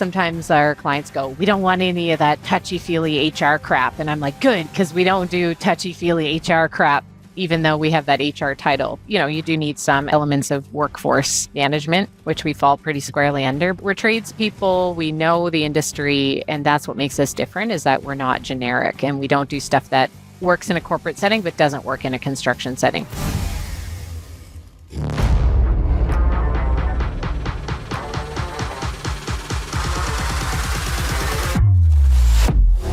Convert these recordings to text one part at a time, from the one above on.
sometimes our clients go, we don't want any of that touchy-feely HR crap. And I'm like, good, because we don't do touchy-feely HR crap, even though we have that HR title. You do need some elements of workforce management, which we fall pretty squarely under. We're tradespeople, we know the industry, and that's what makes us different, is that we're not generic and we don't do stuff that works in a corporate setting but doesn't work in a construction setting.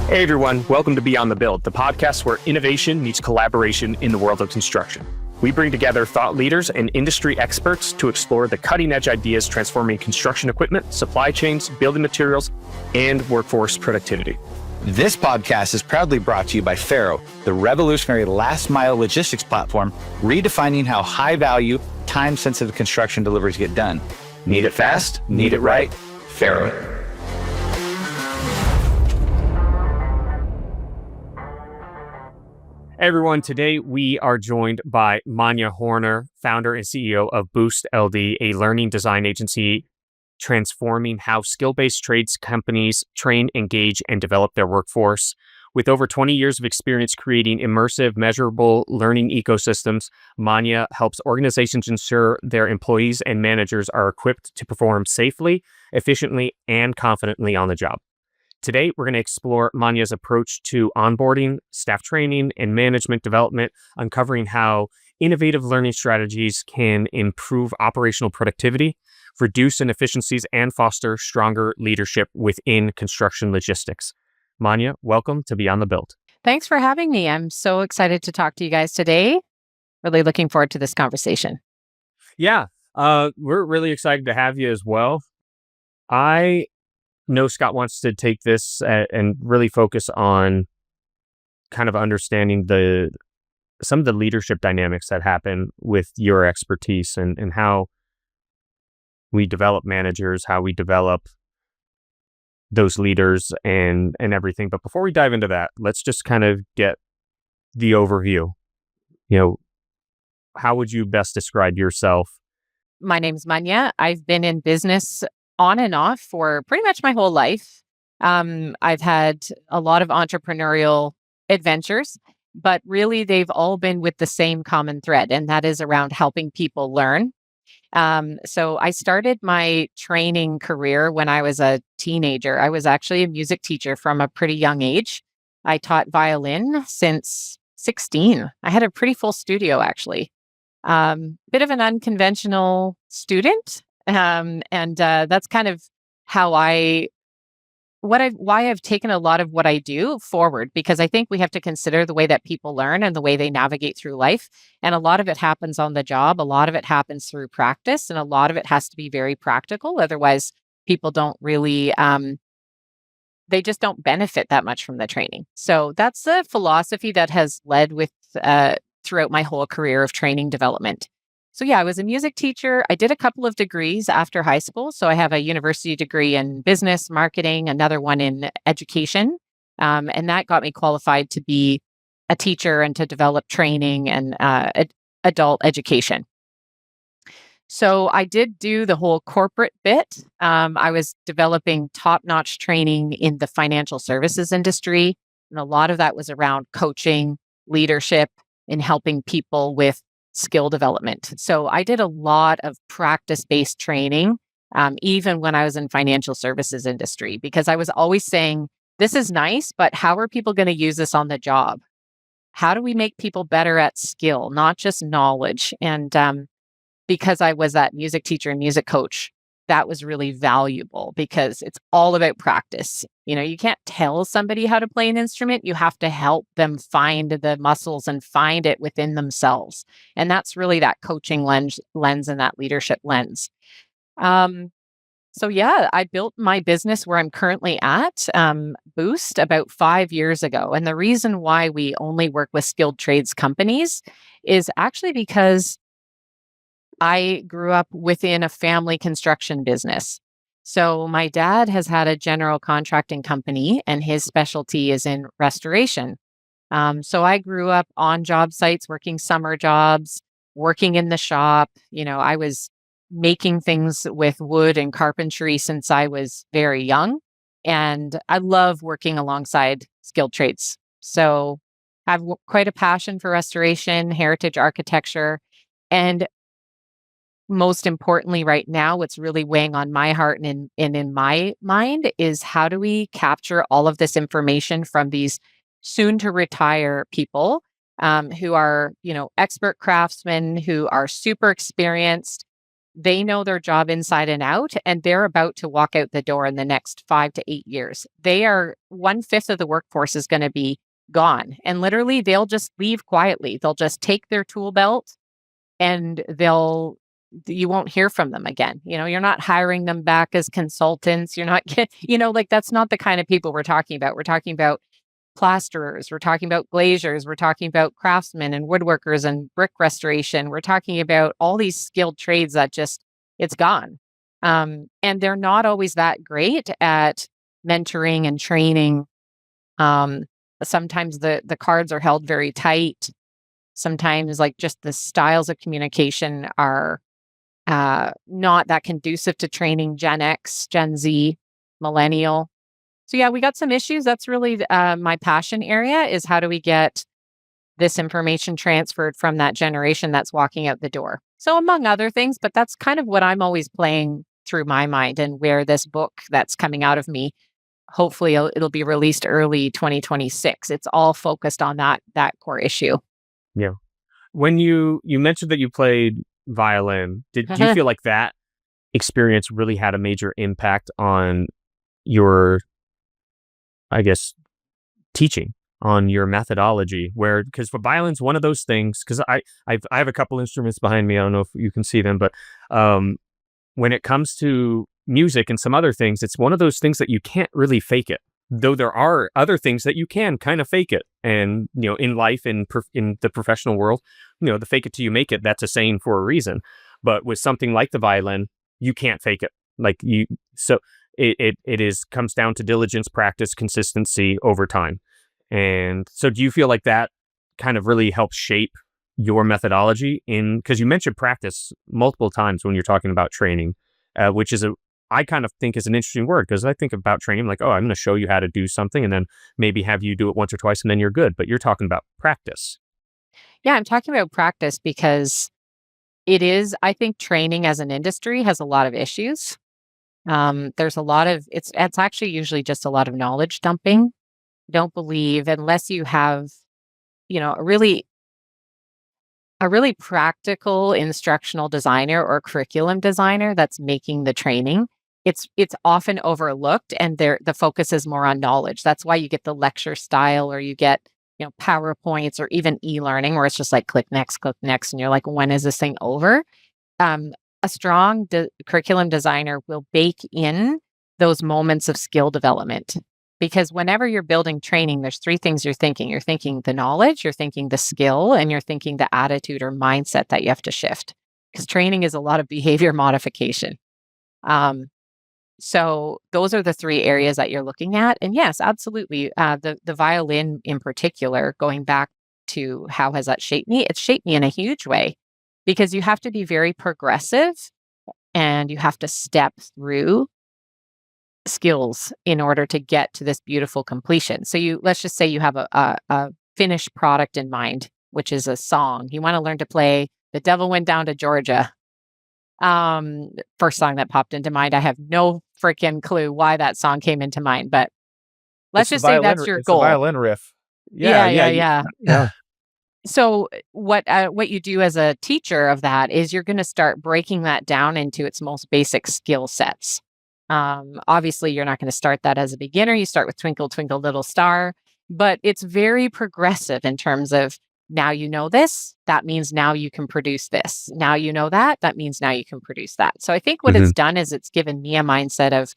Hey everyone, welcome to Beyond the Build, the podcast where innovation meets collaboration in the world of construction. We bring together thought leaders and industry experts to explore the cutting-edge ideas transforming construction equipment, supply chains, building materials, and workforce productivity. This podcast is proudly brought to you by Faro, the revolutionary last-mile logistics platform, redefining how high-value, time-sensitive construction deliveries get done. Need it fast? Need it right? Faro. Hey everyone, today we are joined by Manja Horner, founder and CEO of Boost LD, a learning design agency transforming how skill-based trades companies train, engage, and develop their workforce. With over 20 years of experience creating immersive, measurable learning ecosystems, Manja helps organizations ensure their employees and managers are equipped to perform safely, efficiently, and confidently on the job. Today, we're going to explore Manja's approach to onboarding, staff training, and management development, uncovering how innovative learning strategies can improve operational productivity, reduce inefficiencies, and foster stronger leadership within construction logistics. Manja, welcome to Beyond the Build. Thanks for having me. I'm so excited to talk to you guys today. Really looking forward to this conversation. Yeah, we're really excited to have you as well. I know Scott wants to take this and really focus on kind of understanding some of the leadership dynamics that happen with your expertise and how we develop managers, how we develop those leaders and everything. But before we dive into that, let's just kind of get the overview. How would you best describe yourself? My name's Manja. I've been in business on and off for pretty much my whole life. I've had a lot of entrepreneurial adventures, but really they've all been with the same common thread, and that is around helping people learn. So I started my training career when I was a teenager. I was actually a music teacher from a pretty young age. I taught violin since 16. I had a pretty full studio, actually. Bit of an unconventional student. And that's kind of how why I've taken a lot of what I do forward, because I think we have to consider the way that people learn and the way they navigate through life. And a lot of it happens on the job. A lot of it happens through practice, and a lot of it has to be very practical. Otherwise, people don't really, they just don't benefit that much from the training. So that's a philosophy that has led with throughout my whole career of training development. So yeah, I was a music teacher. I did a couple of degrees after high school. So I have a university degree in business, marketing, another one in education. And that got me qualified to be a teacher and to develop training and adult education. So I did do the whole corporate bit. I was developing top-notch training in the financial services industry. And a lot of that was around coaching, leadership, and helping people with skill development. So I did a lot of practice-based training, even when I was in financial services industry, because I was always saying, this is nice, but how are people going to use this on the job? How do we make people better at skill, not just knowledge? And because I was that music teacher and music coach, that was really valuable because it's all about practice. You can't tell somebody how to play an instrument. You have to help them find the muscles and find it within themselves. And that's really that coaching lens and that leadership lens. So yeah, I built my business where I'm currently at, Boost, about 5 years ago. And the reason why we only work with skilled trades companies is actually because I grew up within a family construction business. So my dad has had a general contracting company and his specialty is in restoration. So I grew up on job sites, working summer jobs, working in the shop. I was making things with wood and carpentry since I was very young. And I love working alongside skilled trades. So I have quite a passion for restoration, heritage architecture. And most importantly, right now, what's really weighing on my heart and in my mind is how do we capture all of this information from these soon to retire people who are, expert craftsmen who are super experienced. They know their job inside and out, and they're about to walk out the door in the next 5 to 8 years. They are 1/5 of the workforce is going to be gone. And literally, they'll just leave quietly. They'll just take their tool belt and you won't hear from them again. You're not hiring them back as consultants. You're not, like that's not the kind of people we're talking about. We're talking about plasterers. We're talking about glaziers. We're talking about craftsmen and woodworkers and brick restoration. We're talking about all these skilled trades that it's gone. And they're not always that great at mentoring and training. Sometimes the cards are held very tight. Sometimes like just the styles of communication are not that conducive to training Gen X, Gen Z, millennial. So yeah, we got some issues. That's really my passion area is how do we get this information transferred from that generation that's walking out the door. So among other things, but that's kind of what I'm always playing through my mind and where this book that's coming out of me, hopefully it'll be released early 2026. It's all focused on that core issue. Yeah. When you mentioned that you played violin, do you feel like that experience really had a major impact on your, I guess, teaching, on your methodology? Because for violin's one of those things, because I have a couple instruments behind me. I don't know if you can see them, but when it comes to music and some other things, it's one of those things that you can't really fake it. Though there are other things that you can kind of fake it. And, in life, in the professional world, the fake it till you make it, that's a saying for a reason. But with something like the violin, you can't fake it. So it comes down to diligence, practice, consistency over time. And so do you feel like that kind of really helps shape your methodology because you mentioned practice multiple times when you're talking about training, which is I kind of think is an interesting word because I think about training like, oh, I'm going to show you how to do something and then maybe have you do it once or twice and then you're good. But you're talking about practice. Yeah, I'm talking about practice because I think training as an industry has a lot of issues. There's a lot of, it's actually usually just a lot of knowledge dumping. Don't believe unless you have, a really practical instructional designer or curriculum designer that's making the training. It's often overlooked and the focus is more on knowledge. That's why you get the lecture style or you get, PowerPoints or even e-learning where it's just like click next. And you're like, when is this thing over? A strong curriculum designer will bake in those moments of skill development. Because whenever you're building training, there's three things you're thinking. You're thinking the knowledge, you're thinking the skill, and you're thinking the attitude or mindset that you have to shift. Because training is a lot of behavior modification. So those are the three areas that you're looking at. And yes, absolutely. The violin in particular, going back to how has that shaped me? It's shaped me in a huge way because you have to be very progressive and you have to step through skills in order to get to this beautiful completion. So let's just say you have a finished product in mind, which is a song. You want to learn to play The Devil Went Down to Georgia. First song that popped into mind. I have no freaking clue why that song came into mind, but let's just say that's your goal. It's a violin riff. Yeah. So what you do as a teacher of that is you're going to start breaking that down into its most basic skill sets. Obviously, you're not going to start that as a beginner. You start with Twinkle, Twinkle, Little Star, but it's very progressive in terms of now you know this, that means now you can produce this. Now you know that, that means now you can produce that. So I think what it's done is it's given me a mindset of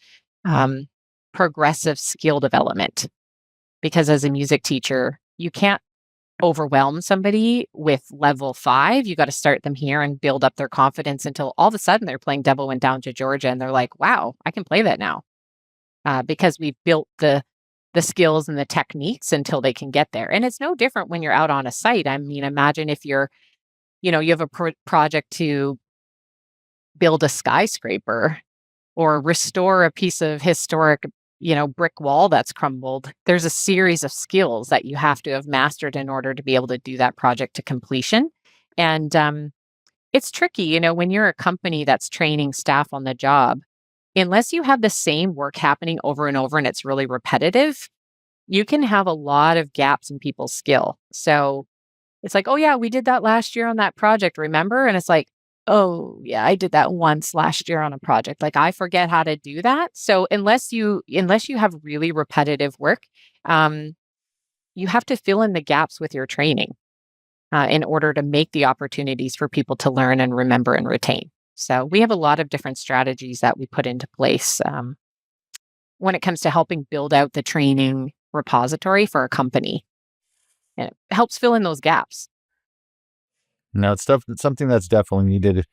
progressive skill development. Because as a music teacher, you can't overwhelm somebody with level 5. You got to start them here and build up their confidence until all of a sudden they're playing Devil Went Down to Georgia and they're like, wow, I can play that now. Because we've built the skills and the techniques until they can get there. And it's no different when you're out on a site. I mean, imagine if you have a project to build a skyscraper or restore a piece of historic, brick wall that's crumbled. There's a series of skills that you have to have mastered in order to be able to do that project to completion. And it's tricky, when you're a company that's training staff on the job, unless you have the same work happening over and over and it's really repetitive, you can have a lot of gaps in people's skill. So it's like, oh yeah, we did that last year on that project, remember? And it's like, oh yeah, I did that once last year on a project. Like I forget how to do that. So unless you have really repetitive work, you have to fill in the gaps with your training in order to make the opportunities for people to learn and remember and retain. So we have a lot of different strategies that we put into place when it comes to helping build out the training repository for a company. And it helps fill in those gaps. No, it's something that's definitely needed.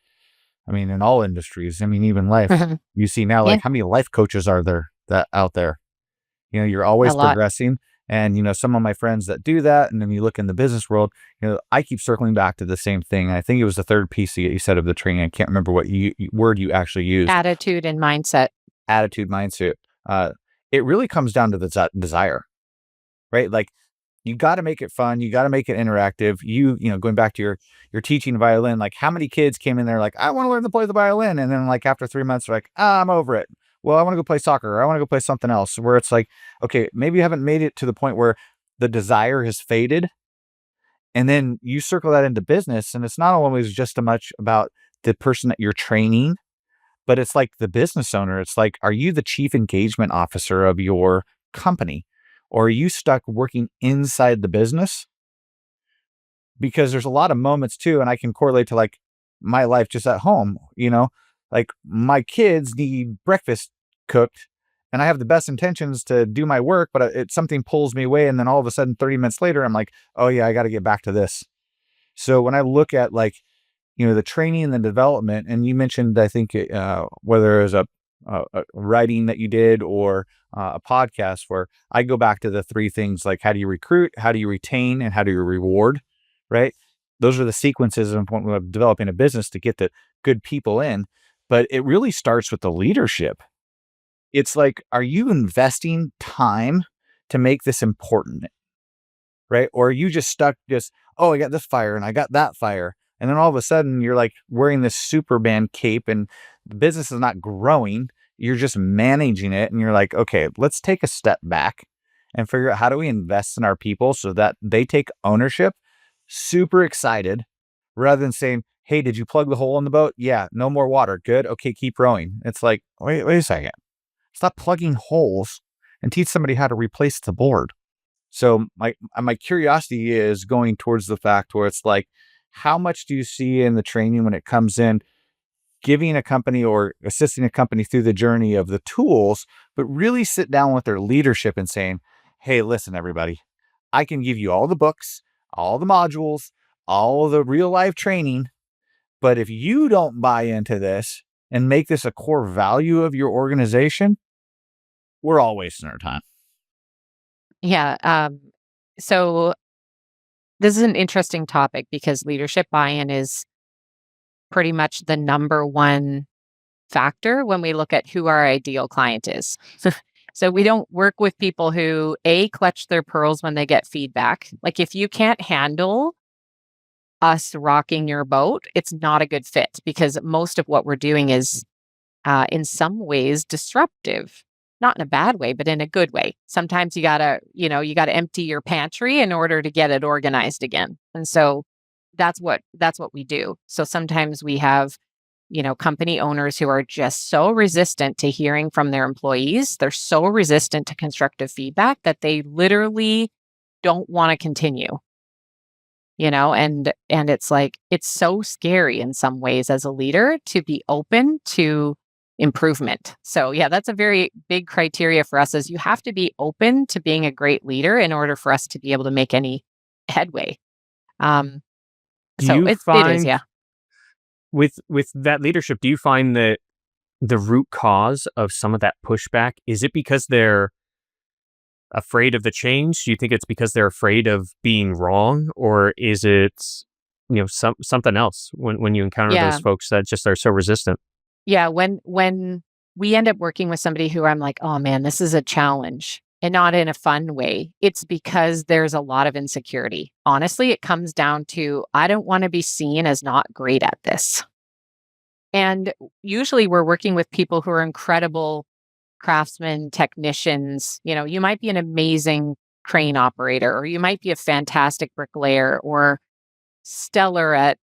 I mean, in all industries. I mean, even life. Mhm. You see now, Yeah, like how many life coaches are there out there? You're a always lot. progressing. And, some of my friends that do that, and then you look in the business world, I keep circling back to the same thing. I think it was the third piece that you said of the training. I can't remember what word you actually used. Attitude and mindset. Attitude, mindset. It really comes down to the desire, right? Like you got to make it fun. You got to make it interactive. Going back to your teaching violin, like how many kids came in there like, I want to learn to play the violin. And then like after 3 months, they're like, I'm over it. Well, I want to go play soccer or I want to go play something else, where it's like, okay, maybe you haven't made it to the point where the desire has faded. And then you circle that into business. And it's not always just as much about the person that you're training, but it's like the business owner. It's like, are you the chief engagement officer of your company? Or are you stuck working inside the business? Because there's a lot of moments too, and I can correlate to like my life just at home, like my kids need breakfast cooked and I have the best intentions to do my work, but something pulls me away. And then all of a sudden, 30 minutes later, I'm like, oh yeah, I got to get back to this. So when I look at like, the training and the development, and you mentioned, I think, whether it was a writing that you did or a podcast, where I go back to the three things, like how do you recruit, how do you retain, and how do you reward, right? Those are the sequences of developing a business to get the good people in. But it really starts with the leadership. It's like, are you investing time to make this important? Right? Or are you just stuck oh, I got this fire and I got that fire. And then all of a sudden you're like wearing this Superman cape and the business is not growing. You're just managing it. And you're like, okay, let's take a step back and figure out how do we invest in our people so that they take ownership, super excited, rather than saying, hey, did you plug the hole in the boat? Yeah, no more water. Good. Okay, keep rowing. It's like, wait a second. Stop plugging holes and teach somebody how to replace the board. So my curiosity is going towards the fact where it's like, how much do you see in the training when it comes in giving a company or assisting a company through the journey of the tools, but really sit down with their leadership and saying, hey, listen, everybody, I can give you all the books, all the modules, all of the real life training. But if you don't buy into this and make this a core value of your organization, we're all wasting our time. Yeah. So this is an interesting topic because leadership buy-in is pretty much the number one factor when we look at who our ideal client is. So we don't work with people who clutch their pearls when they get feedback. Like if you can't handle us rocking your boat, it's not a good fit because most of what we're doing is in some ways disruptive. Not in a bad way, but in a good way. Sometimes you gotta empty your pantry in order to get it organized again. And so that's what we do. So sometimes we have, company owners who are just so resistant to hearing from their employees. They're so resistant to constructive feedback that they literally don't want to continue. And it's like, it's so scary in some ways as a leader to be open to improvement. So yeah, that's a very big criteria for us is you have to be open to being a great leader in order for us to be able to make any headway. Do So you it is, find yeah. with that leadership, do you find that the root cause of some of that pushback, is it because they're afraid of the change? Do you think it's because they're afraid of being wrong, or is it something else when you encounter Yeah. those folks that just are so resistant? Yeah, when we end up working with somebody who I'm like, "Oh man, this is a challenge," and not in a fun way, it's because there's a lot of insecurity. Honestly, it comes down to, I don't wanna be seen as not great at this. And usually we're working with people who are incredible craftsmen, technicians. You might be an amazing crane operator, or you might be a fantastic bricklayer or stellar at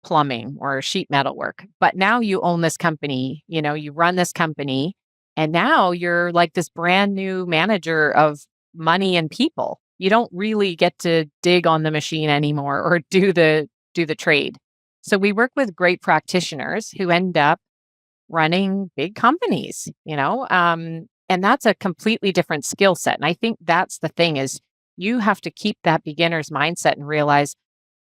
plumbing or sheet metal work. But now you own this company, you run this company, and now you're like this brand new manager of money and people. You don't really get to dig on the machine anymore or do the trade. So we work with great practitioners who end up running big companies, and that's a completely different skill set. And I think that's the thing is you have to keep that beginner's mindset and realize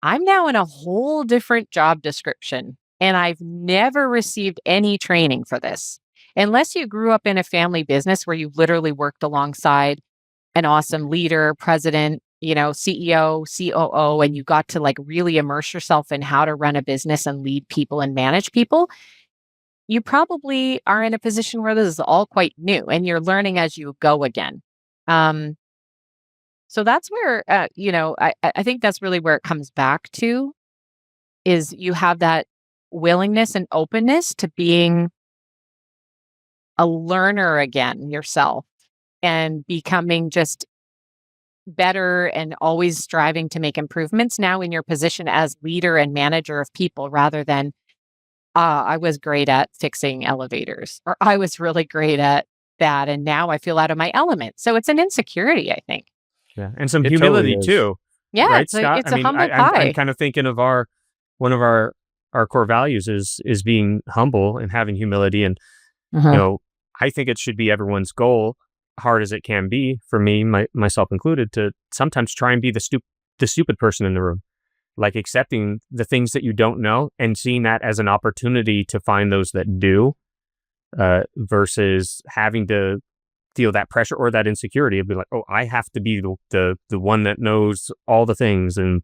I'm now in a whole different job description and I've never received any training for this. Unless you grew up in a family business where you literally worked alongside an awesome leader, president, CEO, COO, and you got to like really immerse yourself in how to run a business and lead people and manage people, you probably are in a position where this is all quite new and you're learning as you go again. Um, so that's where, I think that's really where it comes back to is you have that willingness and openness to being a learner again yourself and becoming just better and always striving to make improvements now in your position as leader and manager of people rather than, I was great at fixing elevators or I was really great at that. And now I feel out of my element. So it's an insecurity, I think. Yeah, and some It totally humility is. too, Yeah, right, it's a Scott? I it's a mean, humble I'm pie. kind of thinking of one of our core values is being humble and having humility, and you Uh-huh. know, I think it should be everyone's goal, hard as it can be for me, myself included, to sometimes try and be the stupid person in the room, like accepting the things that you don't know and seeing that as an opportunity to find those that do, versus having to feel that pressure or that insecurity of be like, oh, I have to be the one that knows all the things, and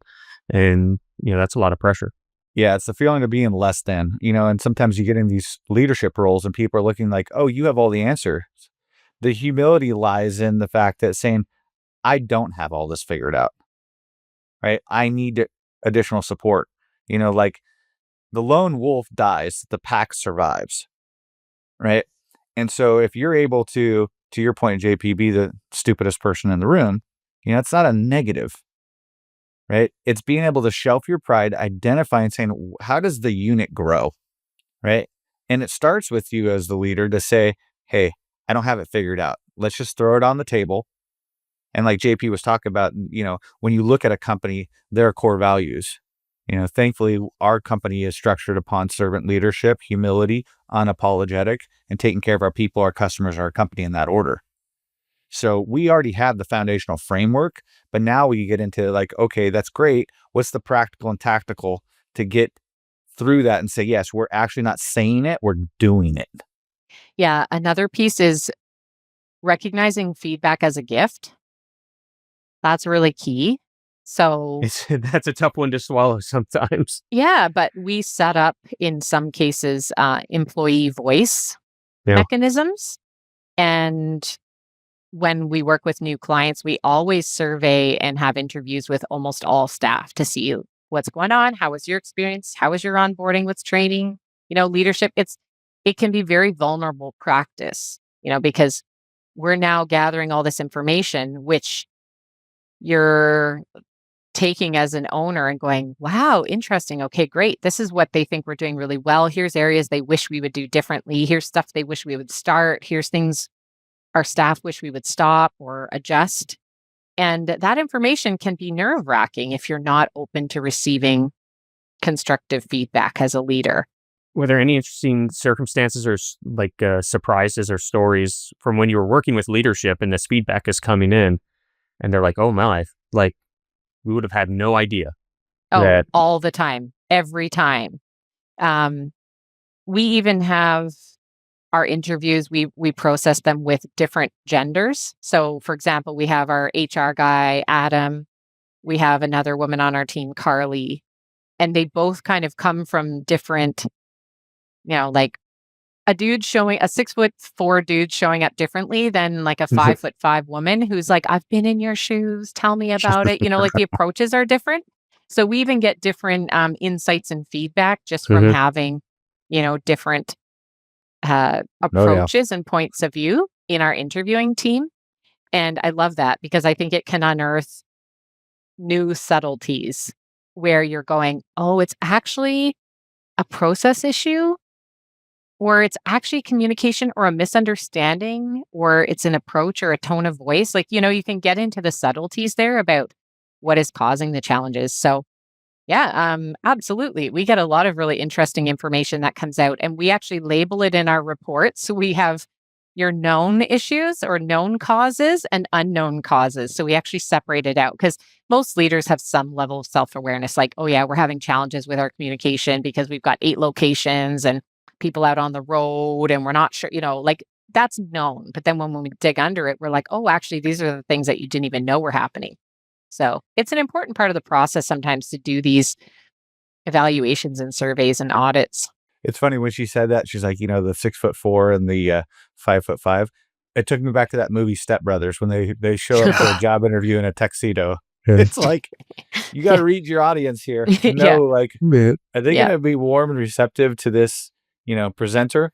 that's a lot of pressure. Yeah, it's the feeling of being less than, and sometimes you get in these leadership roles and people are looking like, oh, you have all the answers. The humility lies in the fact that saying, I don't have all this figured out, right? I need additional support. Like the lone wolf dies, the pack survives, right? And so if you're able to your point, JP, be the stupidest person in the room, it's not a negative, right? It's being able to shelf your pride, identify and saying, how does the unit grow, right? And it starts with you as the leader to say, hey, I don't have it figured out. Let's just throw it on the table. And like JP was talking about, when you look at a company, their core values, thankfully our company is structured upon servant leadership, humility, unapologetic, and taking care of our people, our customers, our company in that order. So we already have the foundational framework, but now we get into like, okay, that's great. What's the practical and tactical to get through that and say, yes, we're actually not saying it, we're doing it. Yeah, another piece is recognizing feedback as a gift. That's really key. So, It's that's a tough one to swallow sometimes. yeah, but we set up in some cases employee voice Yeah. mechanisms. And when we work with new clients, we always survey and have interviews with almost all staff to see what's going on. How was your experience? How was your onboarding? What's training? Leadership. It can be very vulnerable practice, because we're now gathering all this information, which you're taking as an owner and going, wow, interesting. Okay, great. This is what they think we're doing really well. Here's areas they wish we would do differently. Here's stuff they wish we would start. Here's things our staff wish we would stop or adjust. And that information can be nerve wracking if you're not open to receiving constructive feedback as a leader. Were there any interesting circumstances or surprises or stories from when you were working with leadership and this feedback is coming in and they're like, oh my, like we would have had no idea Oh, that. all the time, every time. Um, we even have our interviews, we process them with different genders. So, for example, we have our HR guy, Adam. We have another woman on our team, Carly, and they both kind of come from different, like a 6'4" dude showing up differently than like a 5'5" woman who's like, I've been in your shoes. Tell me about it. Like the approaches are different. So we even get different insights and feedback just from having, different approaches and points of view in our interviewing team. And I love that because I think it can unearth new subtleties where you're going, oh, it's actually a process issue, or it's actually communication or a misunderstanding, or it's an approach or a tone of voice. Like, you can get into the subtleties there about what is causing the challenges. So yeah, absolutely. We get a lot of really interesting information that comes out, and we actually label it in our reports. So we have your known issues or known causes and unknown causes. So we actually separate it out because most leaders have some level of self-awareness, like, oh yeah, we're having challenges with our communication because we've got 8 locations and people out on the road and we're not sure, like that's known. But then when we dig under it, we're like, oh, actually, these are the things that you didn't even know were happening. So it's an important part of the process sometimes to do these evaluations and surveys and audits. It's funny when she said that, she's like, the 6'4" and the 5'5". It took me back to that movie Step Brothers when they show up for a job interview in a tuxedo. It's like, you got to read your audience here. Like, are they going to be warm and receptive to this, presenter?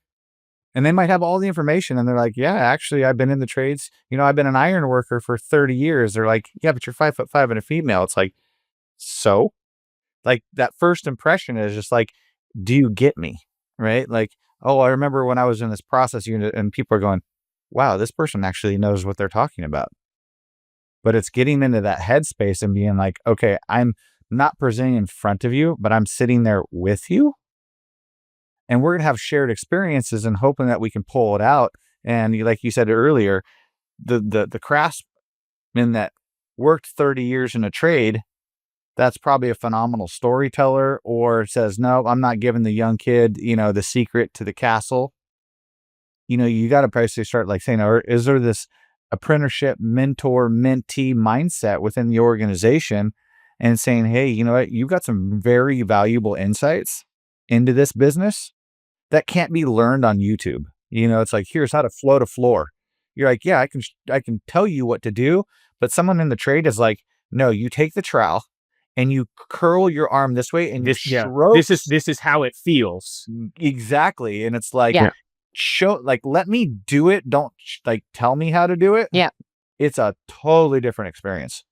And they might have all the information and they're like, yeah, actually, I've been in the trades. I've been an iron worker for 30 years. They're like, yeah, but you're 5'5" and a female. It's like, so? Like that first impression is just like, do you get me? Right? Like, oh, I remember when I was in this process unit and people are going, wow, this person actually knows what they're talking about. But it's getting into that headspace and being like, okay, I'm not presenting in front of you, but I'm sitting there with you. And we're going to have shared experiences and hoping that we can pull it out. And like you said earlier, the craftsman that worked 30 years in a trade, that's probably a phenomenal storyteller, or says, no, I'm not giving the young kid, the secret to the castle. You got to probably start like saying, or is there this apprenticeship mentor mentee mindset within the organization and saying, hey, you know what, you've got some very valuable insights into this business that can't be learned on YouTube. It's like, here's how to float a floor. You're like, yeah, I can tell you what to do. But someone in the trade is like, no, you take the trowel and you curl your arm this way and this is how it feels. Exactly. And it's like, let me do it. Don't tell me how to do it. Yeah. It's a totally different experience.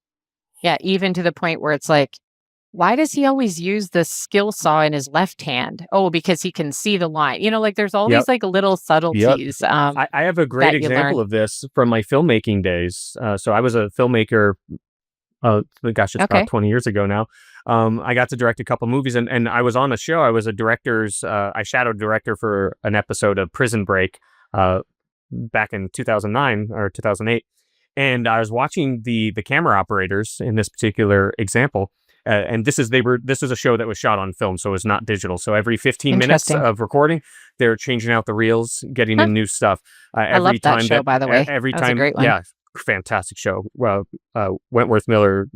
Yeah. Even to the point where it's like, why does he always use the skill saw in his left hand? Oh, because he can see the line. There's all these like little subtleties. I have a great example of this from my filmmaking days. So I was a filmmaker. It's about 20 years ago now. I got to direct a couple movies and I was on a show. I was I shadowed director for an episode of Prison Break back in 2009 or 2008. And I was watching the camera operators in this particular example. And this was a show that was shot on film, so it was not digital. So every 15 minutes of recording, they're changing out the reels, getting in new stuff. I love that show, by the way. Every that time, was a great one. Yeah, fantastic show. Well, Wentworth Miller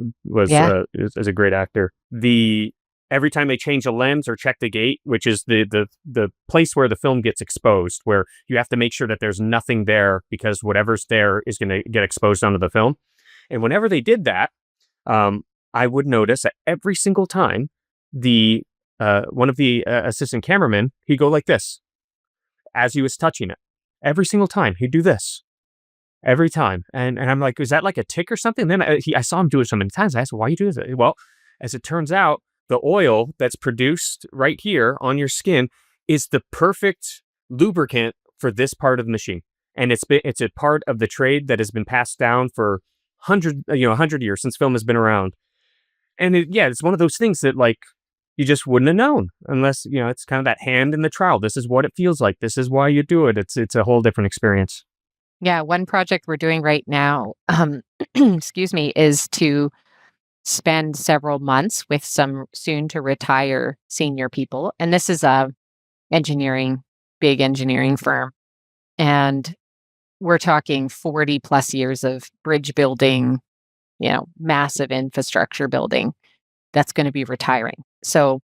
is a great actor. Every time they change a lens or check the gate, which is the place where the film gets exposed, where you have to make sure that there's nothing there because whatever's there is going to get exposed onto the film. And whenever they did that, I would notice that every single time one of the assistant cameramen, he'd go like this as he was touching it. Every single time he'd do this. Every time. And I'm like, is that like a tick or something? And then I saw him do it so many times. I asked, why are you doing this? Well, as it turns out, the oil that's produced right here on your skin is the perfect lubricant for this part of the machine. And it's a part of the trade that has been passed down for 100 years since film has been around. And it's one of those things that like you just wouldn't have known unless, it's kind of that hand in the trowel. This is what it feels like. This is why you do it. It's a whole different experience. Yeah. One project we're doing right now, excuse me, is to spend several months with some soon to retire senior people. And this is a big engineering firm. And we're talking 40 plus years of bridge building, massive infrastructure building that's going to be retiring. So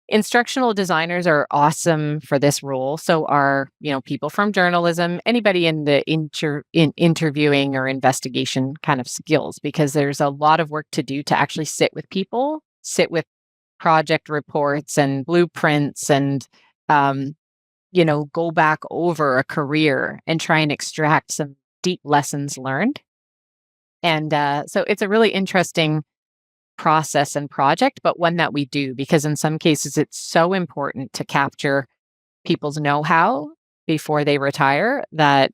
Instructional designers are awesome for this role. So are, people from journalism, anybody in the interviewing or investigation kind of skills, because there's a lot of work to do to actually sit with people, sit with project reports and blueprints and, go back over a career and try and extract some deep lessons learned. And so it's a really interesting process and project, but one that we do because in some cases it's so important to capture people's know-how before they retire that,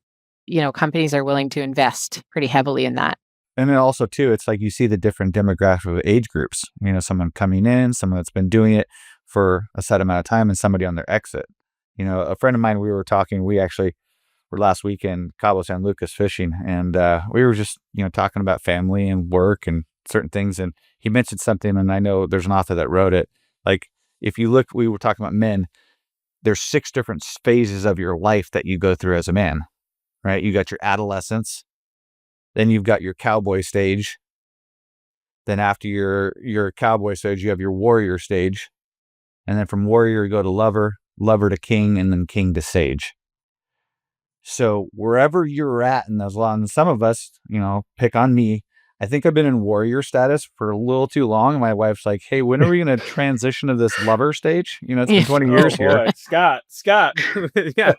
companies are willing to invest pretty heavily in that. And then also too, it's like you see the different demographic of age groups, someone coming in, someone that's been doing it for a set amount of time and somebody on their exit. A friend of mine, we were talking, we actually were last week in Cabo San Lucas fishing, and we were just, talking about family and work and certain things. And he mentioned something, and I know there's an author that wrote it. Like, if you look, we were talking about men, there's 6 different phases of your life that you go through as a man, right? You got your adolescence, then you've got your cowboy stage. Then after your cowboy stage, you have your warrior stage. And then from warrior, you go to lover, lover to king, and then king to sage. So wherever you're at in those lines, some of us, pick on me. I think I've been in warrior status for a little too long. And my wife's like, hey, when are we going to transition to this lover stage? It's been 20 years here. Scott. Yeah.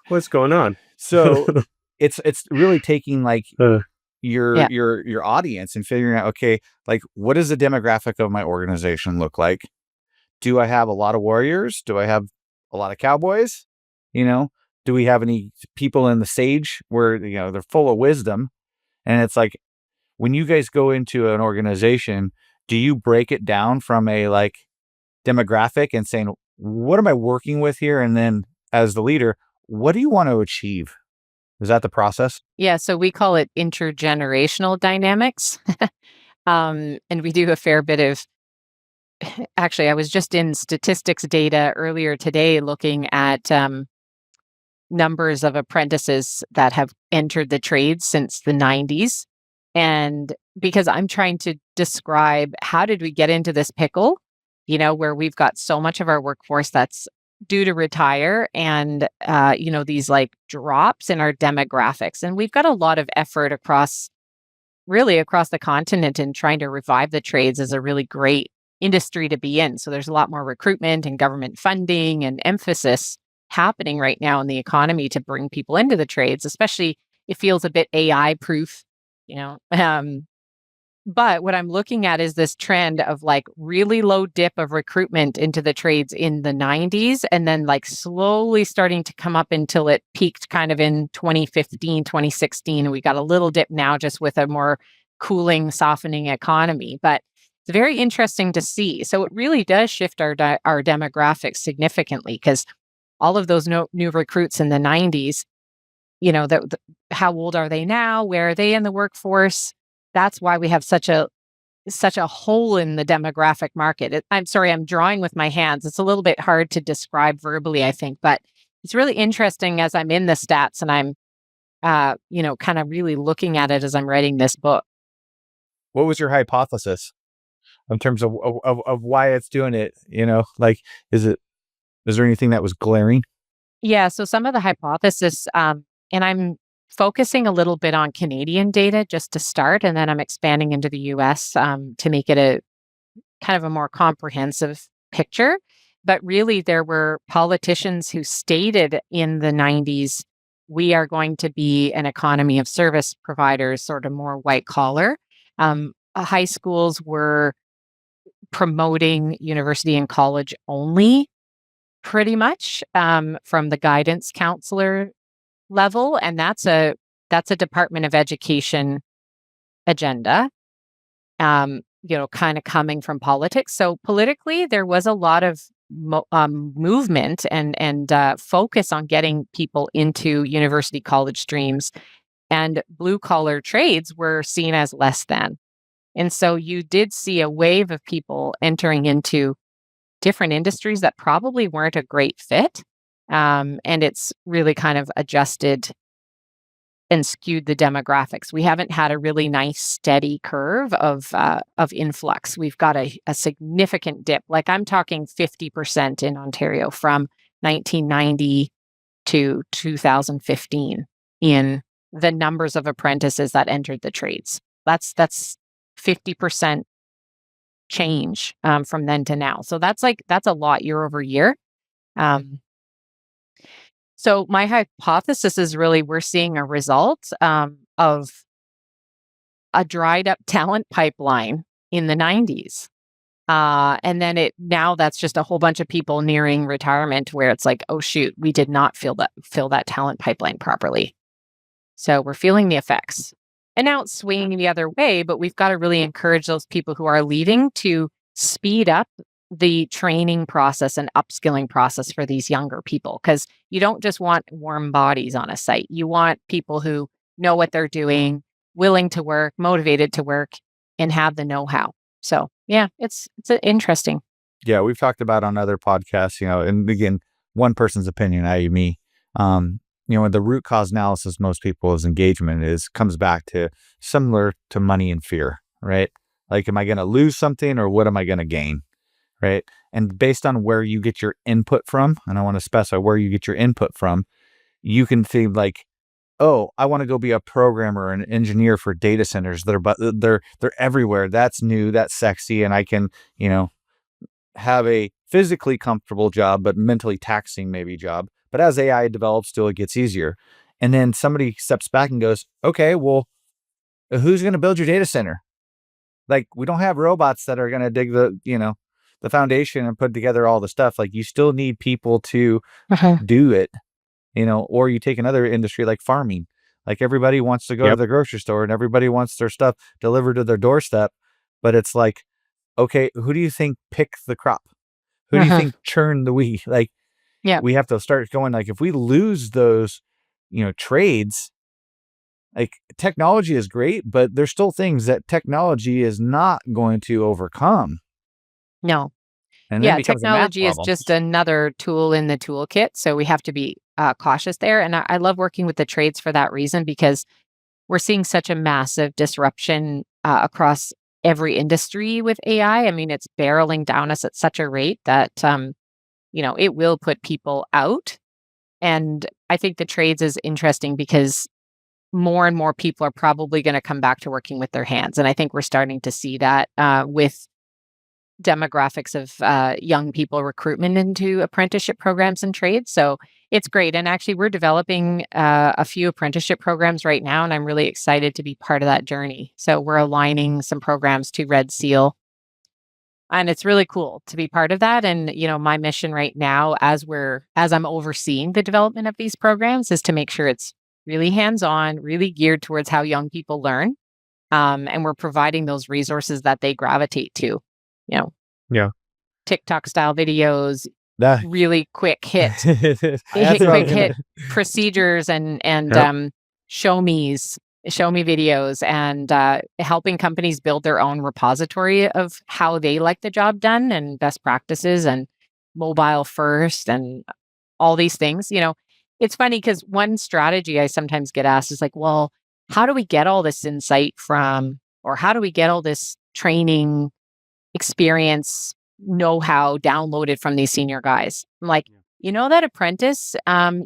What's going on? So it's really taking like your audience and figuring out, okay, like what does the demographic of my organization look like? Do I have a lot of warriors? Do I have a lot of cowboys? Do we have any people in the sage where, they're full of wisdom? And it's like, when you guys go into an organization, do you break it down from a like demographic and saying, what am I working with here? And then as the leader, what do you want to achieve? Is that the process? Yeah. So we call it intergenerational dynamics. And we do a fair bit of, actually, I was just in statistics data earlier today looking at numbers of apprentices that have entered the trades since the 90s. And because I'm trying to describe how did we get into this pickle, where we've got so much of our workforce that's due to retire and, these like drops in our demographics. And we've got a lot of effort across the continent in trying to revive the trades as a really great industry to be in. So there's a lot more recruitment and government funding and emphasis happening right now in the economy to bring people into the trades, especially it feels a bit AI proof, but what I'm looking at is this trend of like really low dip of recruitment into the trades in the 90s and then like slowly starting to come up until it peaked kind of in 2015, 2016. And we got a little dip now just with a more cooling, softening economy. But it's very interesting to see. So it really does shift our demographics significantly because all of those new recruits in the 90s, how old are they now? Where are they in the workforce? That's why we have such a hole in the demographic market. I'm sorry, I'm drawing with my hands. It's a little bit hard to describe verbally, I think, but it's really interesting as I'm in the stats and I'm, kind of really looking at it as I'm writing this book. What was your hypothesis in terms of why it's doing it? Like, is there anything that was glaring? Yeah. So some of the hypothesis, and I'm focusing a little bit on Canadian data just to start, and then I'm expanding into the US to make it a kind of a more comprehensive picture. But really, there were politicians who stated in the 90s, we are going to be an economy of service providers, sort of more white collar. High schools were promoting university and college only, pretty much from the guidance counselor level, and that's a Department of Education agenda, kind of coming from politics. So politically, there was a lot of movement and focus on getting people into university college streams, and blue collar trades were seen as less than. And so you did see a wave of people entering into different industries that probably weren't a great fit. And it's really kind of adjusted and skewed the demographics. We haven't had a really nice steady curve of influx. We've got a significant dip. Like I'm talking 50% in Ontario from 1990 to 2015 in the numbers of apprentices that entered the trades. That's 50% change from then to now. So that's a lot year over year. So my hypothesis is really we're seeing a result of a dried up talent pipeline in the 90s. And then now that's just a whole bunch of people nearing retirement where it's like, oh shoot, we did not fill that talent pipeline properly. So we're feeling the effects. And now it's swinging the other way, but we've got to really encourage those people who are leaving to speed up the training process and upskilling process for these younger people. Because you don't just want warm bodies on a site. You want people who know what they're doing, willing to work, motivated to work, and have the know-how. So yeah, it's interesting. Yeah, we've talked about on other podcasts, and again, one person's opinion, i.e. me, the root cause analysis most people's engagement comes back to similar to money and fear, right? Like, am I going to lose something or what am I going to gain, right? And based on where you get your input from, and I want to specify where you get your input from, you can think like, oh, I want to go be a programmer or an engineer for data centers. They're everywhere. That's new. That's sexy. And I can, have a physically comfortable job, but mentally taxing maybe job. But as AI develops, still it gets easier. And then somebody steps back and goes, okay, well, who's going to build your data center? Like, we don't have robots that are going to dig the foundation and put together all the stuff. Like, you still need people to do it. Or you take another industry like farming. Like, everybody wants to go to the grocery store and everybody wants their stuff delivered to their doorstep. But it's like, okay, who do you think picked the crop? Who do you think churned the wheat? Like, we have to start going, like, if we lose those, trades, like, technology is great, but there's still things that technology is not going to overcome. No. And then technology is just another tool in the toolkit. So we have to be cautious there. And I love working with the trades for that reason, because we're seeing such a massive disruption across every industry with AI. I mean, it's barreling down us at such a rate that, it will put people out. And I think the trades is interesting because more and more people are probably going to come back to working with their hands. And I think we're starting to see that with demographics of young people recruitment into apprenticeship programs and trades. So it's great. And actually, we're developing a few apprenticeship programs right now, and I'm really excited to be part of that journey. So we're aligning some programs to Red Seal. And it's really cool to be part of that. And, my mission right now, as I'm overseeing the development of these programs, is to make sure it's really hands-on, really geared towards how young people learn. And we're providing those resources that they gravitate to. TikTok style videos, really quick hit, procedures and show me videos, and helping companies build their own repository of how they like the job done and best practices and mobile first and all these things. It's funny because one strategy I sometimes get asked is like, well, how do we get all this insight or how do we get all this training experience know-how downloaded from these senior guys? I'm like, that apprentice,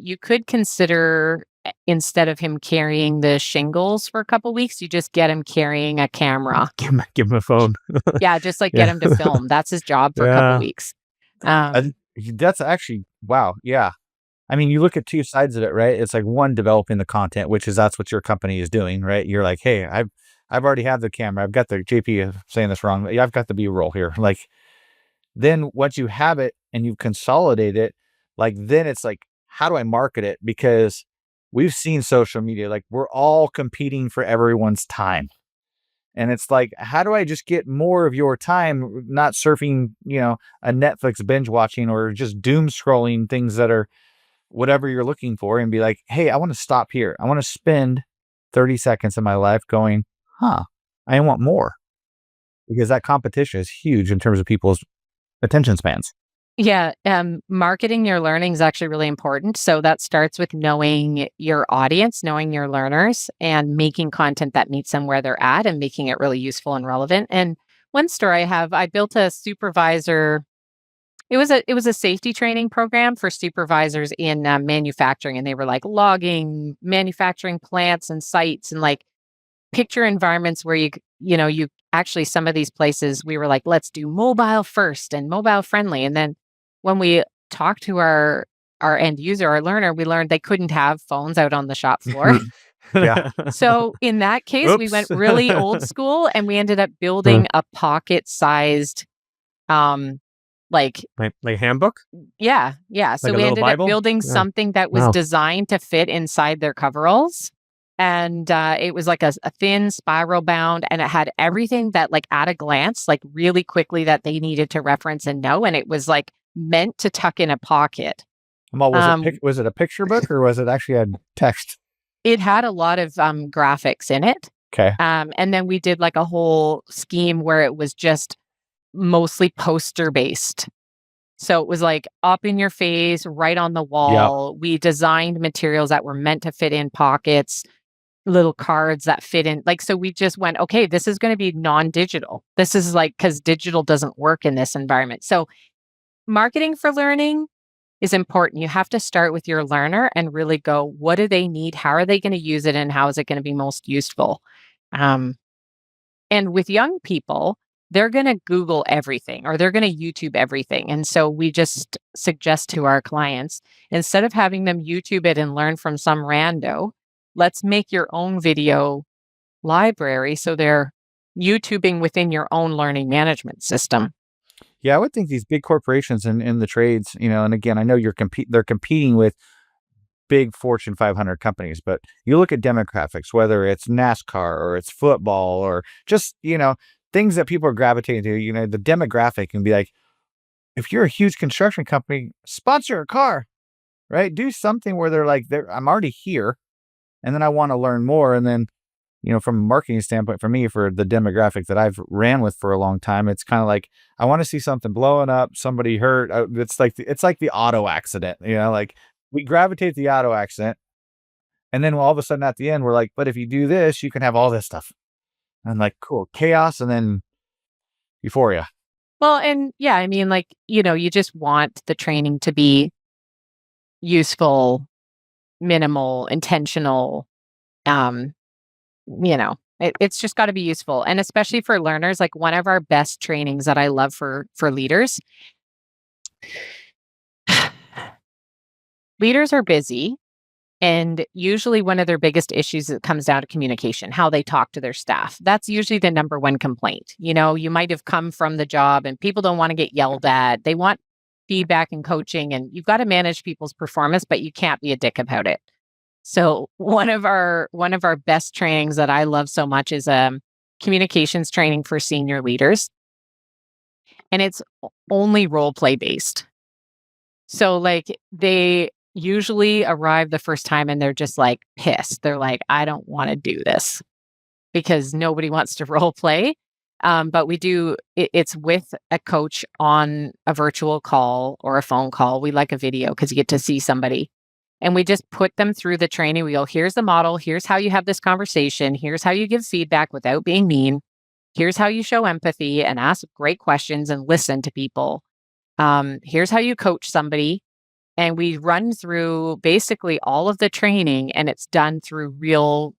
you could consider, instead of him carrying the shingles for a couple of weeks, you just get him carrying a camera. Give him a phone. Just like get him to film. That's his job for a couple of weeks. That's actually, wow. Yeah. I mean, you look at two sides of it, right? It's like one, developing the content, that's what your company is doing, right? You're like, hey, I've already had the camera. I've got the JP saying this wrong. I've got the B-roll here. Like, then once you have it and you consolidate it, like, then it's like, how do I market it? Because we've seen social media, like, we're all competing for everyone's time. And it's like, how do I just get more of your time, not surfing, a Netflix binge watching or just doom scrolling things that are whatever you're looking for, and be like, hey, I want to stop here. I want to spend 30 seconds of my life going, I want more. Because that competition is huge in terms of people's attention spans. Yeah, marketing your learning is actually really important. So that starts with knowing your audience, knowing your learners, and making content that meets them where they're at and making it really useful and relevant. And one story I have, I built a supervisor. It was a safety training program for supervisors in manufacturing, and they were like logging manufacturing plants and sites and like picture environments where you actually some of these places we were like, let's do mobile first and mobile friendly. And then when we talked to our end user, our learner, we learned they couldn't have phones out on the shop floor. Yeah. So in that case, we went Oops. really old school and we ended up building a pocket-sized um like Like handbook? yeah. So Like a we little ended up Bible? building Yeah. something that was Wow. designed to fit inside their coveralls. And it was like a thin spiral bound, and it had everything that, like, at a glance, like really quickly that they needed to reference and know. And it was like meant to tuck in a pocket. Well, Um, was it a picture book or was it actually a text? it had a lot of graphics in it. Okay. And then we did like a whole scheme where it was just mostly poster based. So it was like up in your face, right on the Yeah. wall. We designed materials that were meant to fit in pockets, little cards that fit in. Like, so we just went, okay, this is going to be non-digital. This is like, because digital doesn't work in this environment. So marketing for learning is important. You have to start with your learner and really go, what do they need? How are they going to use it? And how is it going to be most useful? Um, and with young people, they're going to Google everything or they're going to YouTube everything. And so we just suggest to our clients, instead of having them YouTube it and learn from some rando, let's make your own video library so they're YouTubing within your own learning management system. Yeah, I would think these big corporations in the trades, and again, I know they're competing with big Fortune 500 companies, but you look at demographics, whether it's NASCAR or it's football or just, things that people are gravitating to, the demographic can be like, if you're a huge construction company, sponsor a car, right? Do something where I'm already here and then I want to learn more. And then, from a marketing standpoint, for me, for the demographic that I've ran with for a long time, it's kind of like, I want to see something blowing up, somebody hurt. It's like the auto accident, like we gravitate to the auto accident. And then all of a sudden at the end, we're like, but if you do this, you can have all this stuff. And like, cool, chaos and then euphoria. Well, and yeah, I mean, like, you just want the training to be useful, minimal, intentional. Um, it's just got to be useful. And especially for learners, like one of our best trainings that I love for leaders, leaders are busy. And usually one of their biggest issues that comes down to communication, how they talk to their staff. That's usually the number one complaint. You might have come from the job and people don't want to get yelled at. They want feedback and coaching, and you've got to manage people's performance, but you can't be a dick about it. So one of our best trainings that I love so much is communications training for senior leaders. And it's only role play based. So like they usually arrive the first time and they're just like pissed. They're like, I don't want to do this because nobody wants to role play. But we do, it's with a coach on a virtual call or a phone call. We like a video because you get to see somebody. And we just put them through the training. We go, here's the model. Here's how you have this conversation. Here's how you give feedback without being mean. Here's how you show empathy and ask great questions and listen to people. Here's how you coach somebody. And we run through basically all of the training, and it's done through real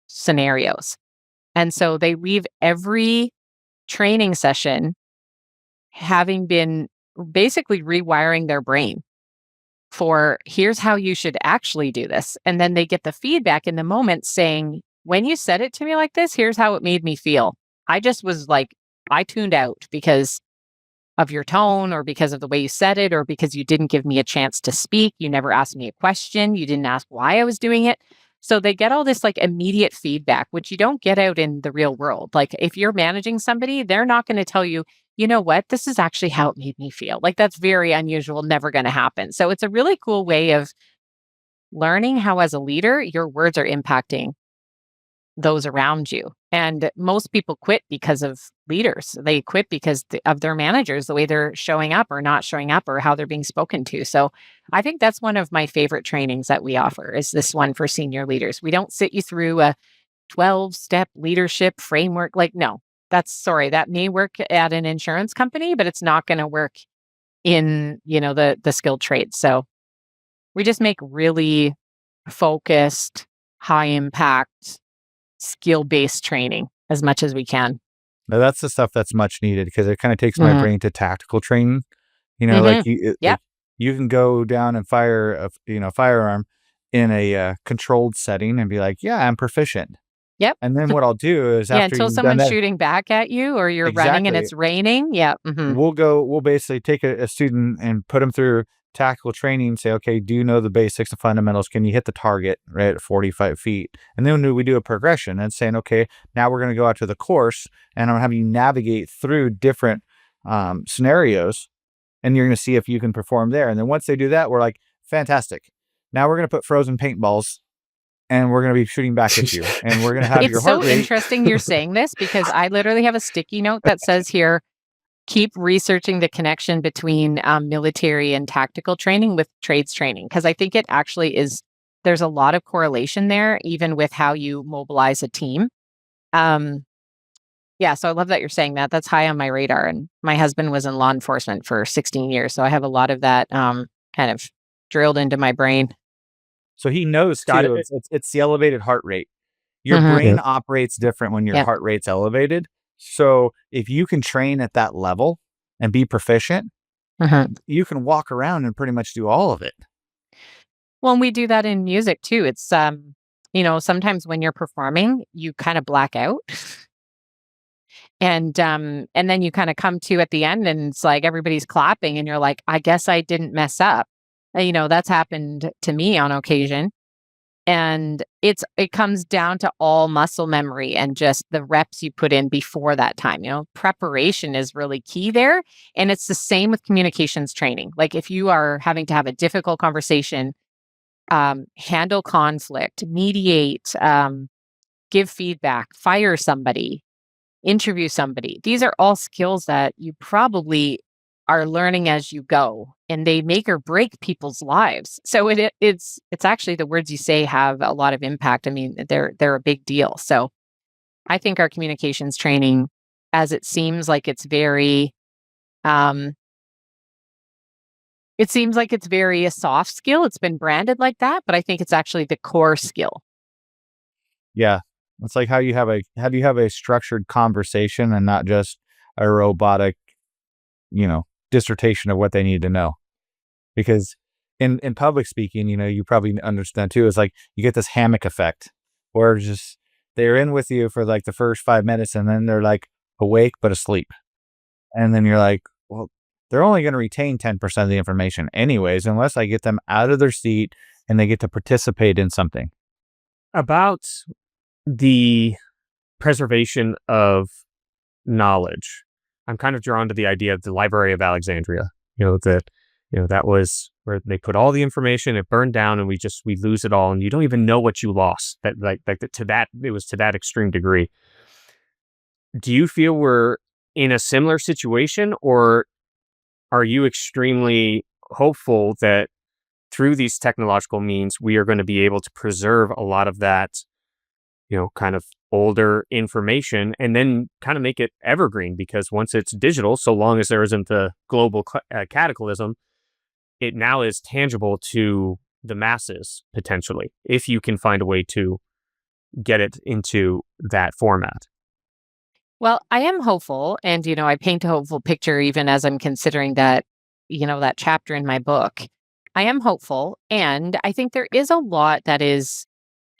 scenarios. And so they leave every training session having been basically rewiring their brain for here's how you should actually do this. And then they get the feedback in the moment saying, when you said it to me like this, here's how it made me feel. I just was like, I tuned out because of your tone or because of the way you said it or because you didn't give me a chance to speak. You never asked me a question. You didn't ask why I was doing it. So they get all this like immediate feedback, which you don't get out in the real world. Like if you're managing somebody, they're not going to tell you, you know what, this is actually how it made me feel. Like that's very unusual, never going to happen. So it's a really cool way of learning how as a leader, your words are impacting those around you. And most people quit because of leaders. They quit because of their managers, the way they're showing up or not showing up or how they're being spoken to. So I think that's one of my favorite trainings that we offer is this one for senior leaders. We don't sit you through a 12-step leadership framework. Like, no, that may work at an insurance company, but it's not going to work in, the skilled trades. So we just make really focused, high impact, skill-based training as much as we can. Now that's the stuff that's much needed because it kind of takes my brain to tactical training. Like Yep. you can go down and fire a firearm in a controlled setting and be like, yeah, I'm proficient. Yep. And then what I'll do is Yeah, after until you've done someone's that, shooting back at you or you're running and exactly, it's raining. Yeah. we'll basically take a student and put them through tactical training, say, okay, do you know the basics and fundamentals? Can you hit the target right at 45 feet? And then we do a progression and saying, okay, now we're going to go out to the course and I'm having you navigate through different scenarios and you're going to see if you can perform there. And then once they do that, we're like, fantastic. Now we're going to put frozen paintballs and we're going to be shooting back at you. And we're going to have your It's heart so rate. interesting you're saying this because I literally have a sticky note that says here, keep researching the connection between military and tactical training with trades training, because I think it actually is, there's a lot of correlation there, even with how you mobilize a team. Yeah, so I love that you're saying that. That's high on my radar. And my husband was in law enforcement for 16 years. So I have a lot of that kind of drilled into my brain. So he knows Got too, it. it's the elevated heart rate. Your Mhm. brain Yep. operates different when your Yep. heart rate's elevated. So if you can train at that level and be proficient, you can walk around and pretty much do all of it. Well, and we do that in music too. It's sometimes when you're performing, you kind of black out. And then you kind of come to at the end and it's like everybody's clapping and you're like, I guess I didn't mess up. That's happened to me on occasion. And it comes down to all muscle memory and just the reps you put in before that time. Preparation is really key there. And it's the same with communications training. Like if you are having to have a difficult conversation, handle conflict, mediate, give feedback, fire somebody, interview somebody. These are all skills that you probably are learning as you go, and they make or break people's lives. So it's actually the words you say have a lot of impact. I mean, they're a big deal. So I think our communications training, as it seems like it's very, a soft skill. It's been branded like that, but I think it's actually the core skill. Yeah. It's like how do you have a structured conversation and not just a robotic, dissertation of what they need to know. Because in public speaking, you probably understand too, it's like you get this hammock effect where just they're in with you for like the first 5 minutes and then they're like awake but asleep. And then you're like, well, they're only going to retain 10% of the information anyways, unless I get them out of their seat and they get to participate in something. About the preservation of knowledge, I'm kind of drawn to the idea of the Library of Alexandria. That was where they put all the information, it burned down, and we lose it all, and you don't even know what you lost. That it was to that extreme degree. Do you feel we're in a similar situation, or are you extremely hopeful that through these technological means we are going to be able to preserve a lot of that, kind of older information and then kind of make it evergreen? Because once it's digital, so long as there isn't a global cataclysm, it now is tangible to the masses potentially, if you can find a way to get it into that format. Well, I am hopeful. And, I paint a hopeful picture even as I'm considering that, that chapter in my book. I am hopeful. And I think there is a lot that is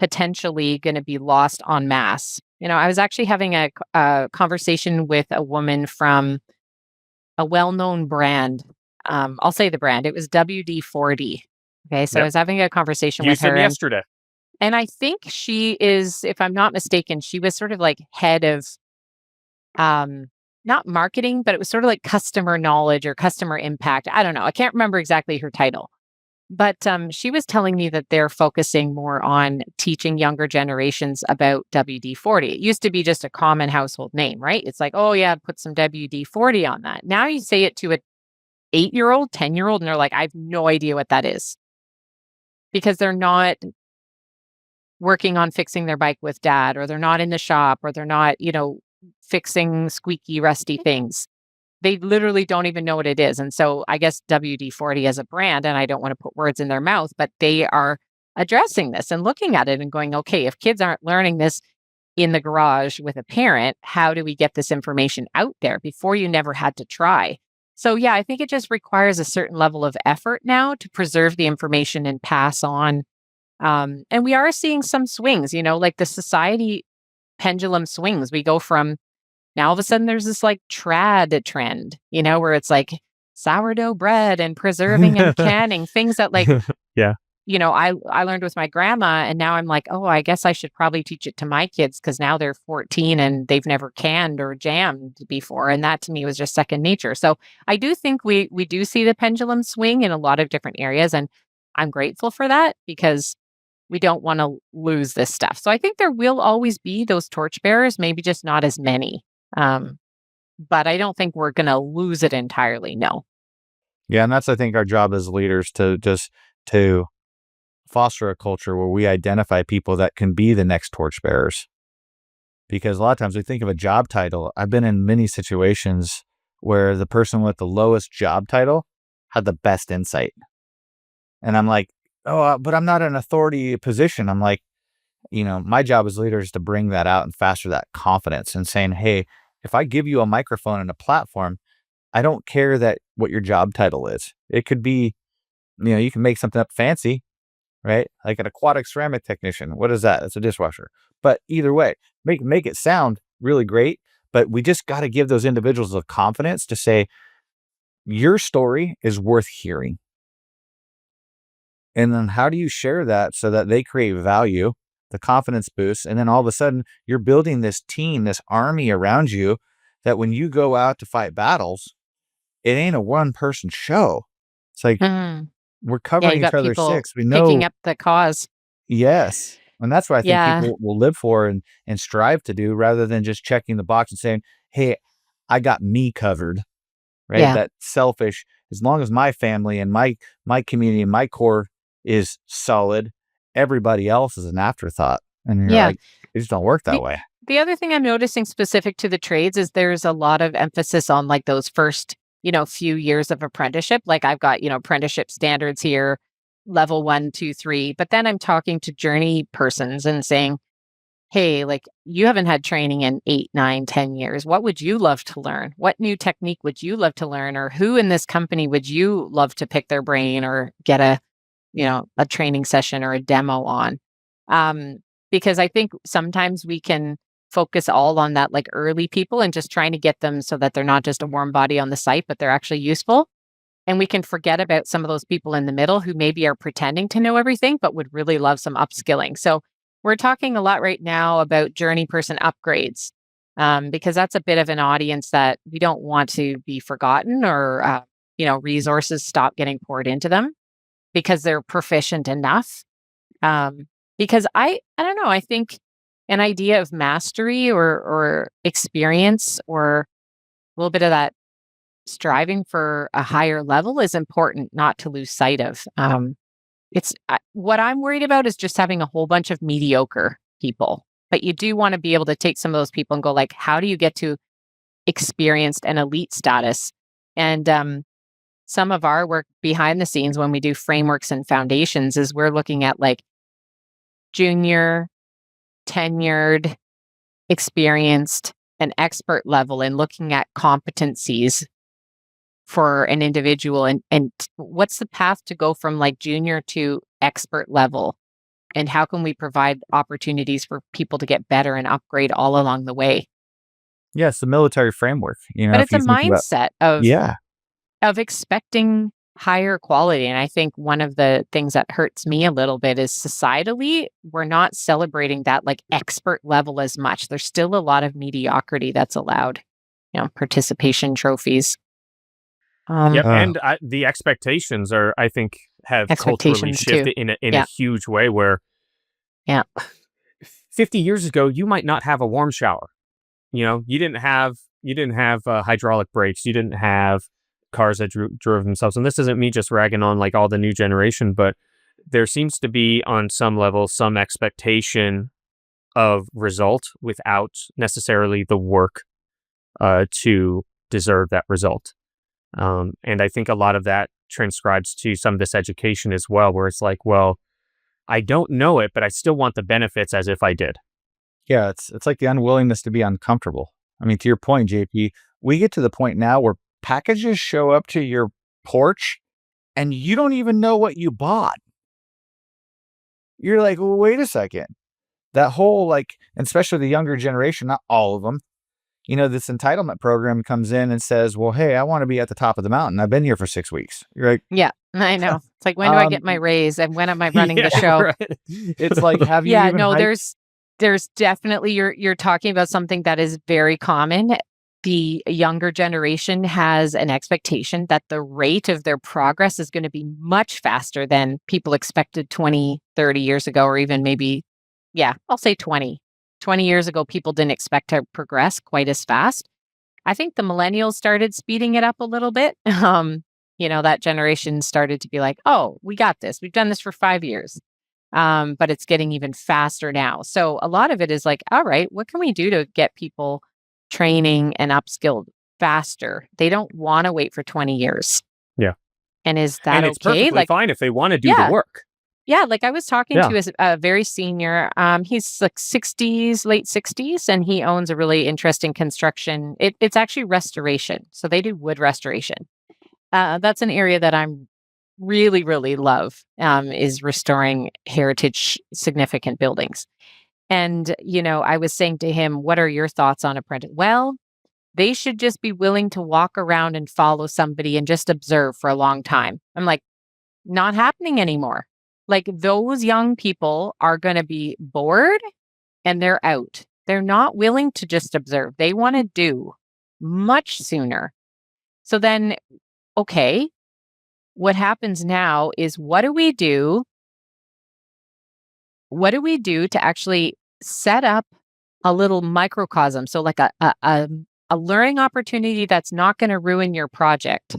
potentially going to be lost en masse. I was actually having a conversation with a woman from a well-known brand. I'll say the brand. It was WD-40. Okay, so I Yep. was having a conversation Used with her. them yesterday. And I think she is, if I'm not mistaken, she was sort of like head of not marketing, but it was sort of like customer knowledge or customer impact. I don't know. I can't remember exactly her title. But she was telling me that they're focusing more on teaching younger generations about WD-40. It used to be just a common household name, right? It's like, oh yeah, put some WD-40 on that. Now you say it to a 8-year-old, 10-year-old, and they're like, I have no idea what that is. Because they're not working on fixing their bike with dad, or they're not in the shop, or they're not, fixing squeaky, rusty things. They literally don't even know what it is. And so I guess WD-40 as a brand, and I don't want to put words in their mouth, but they are addressing this and looking at it and going, okay, if kids aren't learning this in the garage with a parent, how do we get this information out there? Before, you never had to try. So yeah, I think it just requires a certain level of effort now to preserve the information and pass on. And we are seeing some swings, like the society pendulum swings. We go from, now all of a sudden there's this like trad trend, where it's like sourdough bread and preserving and canning, things that like, Yeah. I learned with my grandma, and now I'm like, oh, I guess I should probably teach it to my kids, because now they're 14 and they've never canned or jammed before. And that to me was just second nature. So I do think we do see the pendulum swing in a lot of different areas. And I'm grateful for that, because we don't want to lose this stuff. So I think there will always be those torchbearers, maybe just not as many. But I don't think we're going to lose it entirely. No. Yeah, and that's, I think, our job as leaders, to foster a culture where we identify people that can be the next torchbearers. Because a lot of times we think of a job title. I've been in many situations where the person with the lowest job title had the best insight. And I'm like, oh, but I'm not an authority position. I'm like, my job as leader is to bring that out and foster that confidence and saying, hey, if I give you a microphone and a platform, I don't care what your job title is. It could be, you can make something up fancy, right? Like an aquatic ceramic technician. What is that? It's a dishwasher. But either way, make it sound really great. But we just got to give those individuals the confidence to say, your story is worth hearing. And then how do you share that so that they create value, the confidence boost, and then all of a sudden you're building this team, this army around you, that when you go out to fight battles, it ain't a one-person show. It's like, we're covering you each got other's people six. We know. picking up the cause. Yes. And that's what I think Yeah. people will live for and strive to do, rather than just checking the box and saying, hey, I got me covered, right? Yeah. That selfish, as long as my family and my community and my core is solid, everybody else is an afterthought. And you're Yeah. like, it just don't work that way. The other thing I'm noticing specific to the trades is there's a lot of emphasis on like those first, few years of apprenticeship. Like I've got, apprenticeship standards here, level 1, 2, 3. But then I'm talking to journey persons and saying, hey, like you haven't had training in 8, 9, 10 years. What would you love to learn? What new technique would you love to learn? Or who in this company would you love to pick their brain or get a training session or a demo on? Because I think sometimes we can focus all on that like early people and just trying to get them so that they're not just a warm body on the site, but they're actually useful. And we can forget about some of those people in the middle who maybe are pretending to know everything, but would really love some upskilling. So we're talking a lot right now about journey person upgrades, because that's a bit of an audience that we don't want to be forgotten, or, resources stop getting poured into them because they're proficient enough. Because I don't know, I think an idea of mastery or experience or a little bit of that striving for a higher level is important not to lose sight of. What I'm worried about is just having a whole bunch of mediocre people. But you do want to be able to take some of those people and go like, how do you get to experienced and elite status? And some of our work behind the scenes when we do frameworks and foundations is we're looking at like junior, tenured, experienced, and expert level, and looking at competencies for an individual, and what's the path to go from like junior to expert level, and how can we provide opportunities for people to get better and upgrade all along the way? Yes, the military framework. But it's a mindset yeah, of expecting higher quality. And I think one of the things that hurts me a little bit is societally, we're not celebrating that like expert level as much. There's still a lot of mediocrity that's allowed, participation trophies. Yep. And the expectations are, I think, have culturally Expectations too. shifted in a Yeah. huge way where Yeah. 50 years ago you might not have a warm shower. You didn't have hydraulic brakes. You didn't have cars that drove themselves. And this isn't me just ragging on like all the new generation, but there seems to be on some level some expectation of result without necessarily the work to deserve that result. And I think a lot of that transcribes to some of this education as well, where it's like, well, I don't know it, but I still want the benefits as if I did. Yeah, it's like the unwillingness to be uncomfortable. I mean, to your point, JP, we get to the point now where packages show up to your porch and you don't even know what you bought. You're like, well, wait a second. That whole and especially the younger generation, not all of them, this entitlement program comes in and says, well, hey, I want to be at the top of the mountain. I've been here for 6 weeks. You're like, Yeah, I know. It's like, when do I get my raise and when am I running the show? Right. It's like, have you Yeah, even no, hiked? there's definitely, you're talking about something that is very common. The younger generation has an expectation that the rate of their progress is going to be much faster than people expected 20, 30 years ago, or even maybe, I'll say 20. 20 years ago, people didn't expect to progress quite as fast. I think the millennials started speeding it up a little bit. That generation started to be like, oh, we got this. We've done this for 5 years. But it's getting even faster now. So a lot of it is like, all right, what can we do to get people training and upskilled faster? They don't want to wait for 20 years. Yeah. And is that and it's okay? perfectly fine if they want to do the work. Yeah, like I was talking to a very senior, he's like 60s, late 60s, and he owns a really interesting construction. It's actually restoration. So they do wood restoration. That's an area that I'm really, really love, is restoring heritage significant buildings. And, I was saying to him, what are your thoughts on apprentice? Well, they should just be willing to walk around and follow somebody and just observe for a long time. I'm like, not happening anymore. Like, those young people are going to be bored and they're out. They're not willing to just observe. They want to do much sooner. So then, okay, what happens now is what do we do? What do we do to actually set up a little microcosm? So like a learning opportunity that's not going to ruin your project.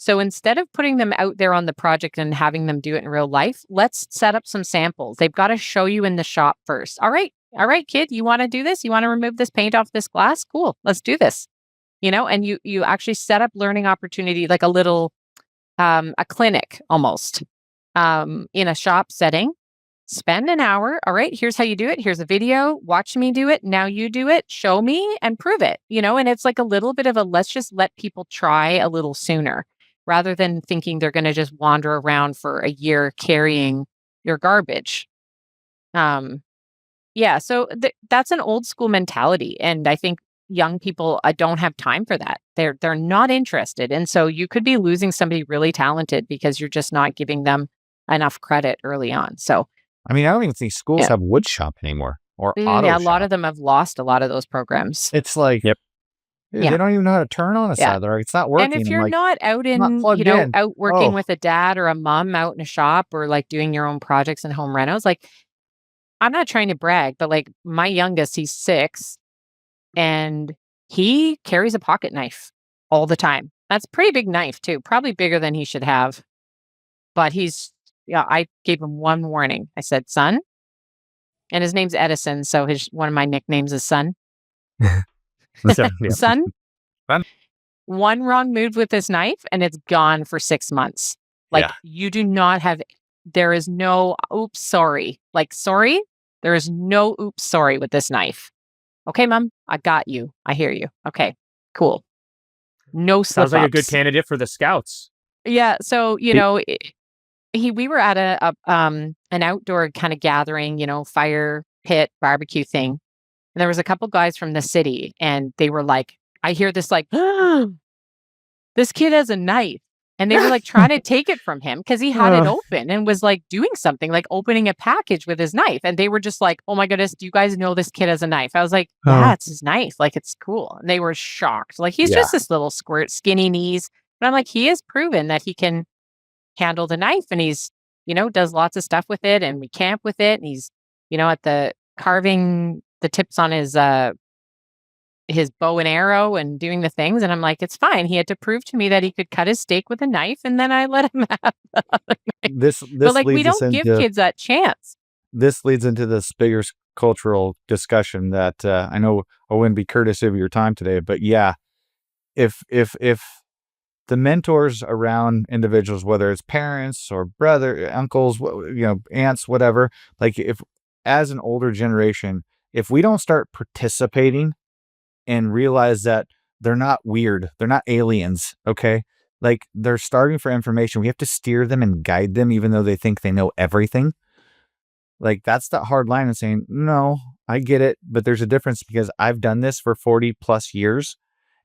So instead of putting them out there on the project and having them do it in real life, let's set up some samples. They've got to show you in the shop first. All right, kid, you want to do this? You want to remove this paint off this glass? Cool, let's do this. And you actually set up learning opportunity, like a little, a clinic almost, in a shop setting. Spend an hour. All right, here's how you do it. Here's a video. Watch me do it. Now you do it. Show me and prove it. And it's like a little bit of let's just let people try a little sooner, rather than thinking they're going to just wander around for a year carrying your garbage. So that's an old school mentality. And I think young people don't have time for that. They're not interested. And so you could be losing somebody really talented because you're just not giving them enough credit early on. So, I mean, I don't even think schools have wood shop anymore or auto a shop. lot of them have lost a lot of those programs. It's like, Yep. They don't even know how to turn on a saddler. It's not working. And if you're not out out working with a dad or a mom out in a shop, or like doing your own projects and home renos, like, I'm not trying to brag, but like my youngest, he's 6 and he carries a pocket knife all the time. That's a pretty big knife too, probably bigger than he should have. But I gave him one warning. I said, son, and his name's Edison. So one of my nicknames is Son. Son, one wrong move with this knife and it's gone for 6 months. Like, you do not have, there is no, oops, sorry. Like, sorry, there is no oops, sorry with this knife. Okay, Mom, I got you. I hear you. Okay, cool. No slip ups. Sounds like a good candidate for the scouts. Yeah. So, we were at an outdoor kind of gathering, fire pit barbecue thing. And there was a couple guys from the city and they were like, I hear this like, this kid has a knife. And they were like trying to take it from him because he had it open and was like doing something, like opening a package with his knife. And they were just like, oh my goodness, do you guys know this kid has a knife? I was like, yeah, it's his knife. Like, it's cool. And they were shocked. Like, he's just this little squirt, skinny knees. But I'm like, he has proven that he can handle the knife, and he's, does lots of stuff with it, and we camp with it, and he's, at the carving the tips on his bow and arrow and doing the things. And I'm like, it's fine. He had to prove to me that he could cut his steak with a knife, and then I let him have the other knife. This But like, we leads us don't give into kids that chance. this leads into this bigger cultural discussion that I know I wouldn't be courteous of your time today, but yeah, if the mentors around individuals, whether it's parents or brother, uncles, aunts, whatever, like if as an older generation, if we don't start participating and realize that they're not weird, they're not aliens, okay? Like they're starving for information. We have to steer them and guide them, even though they think they know everything. Like that's that hard line of saying, no, I get it, but there's a difference because I've done this for 40 plus years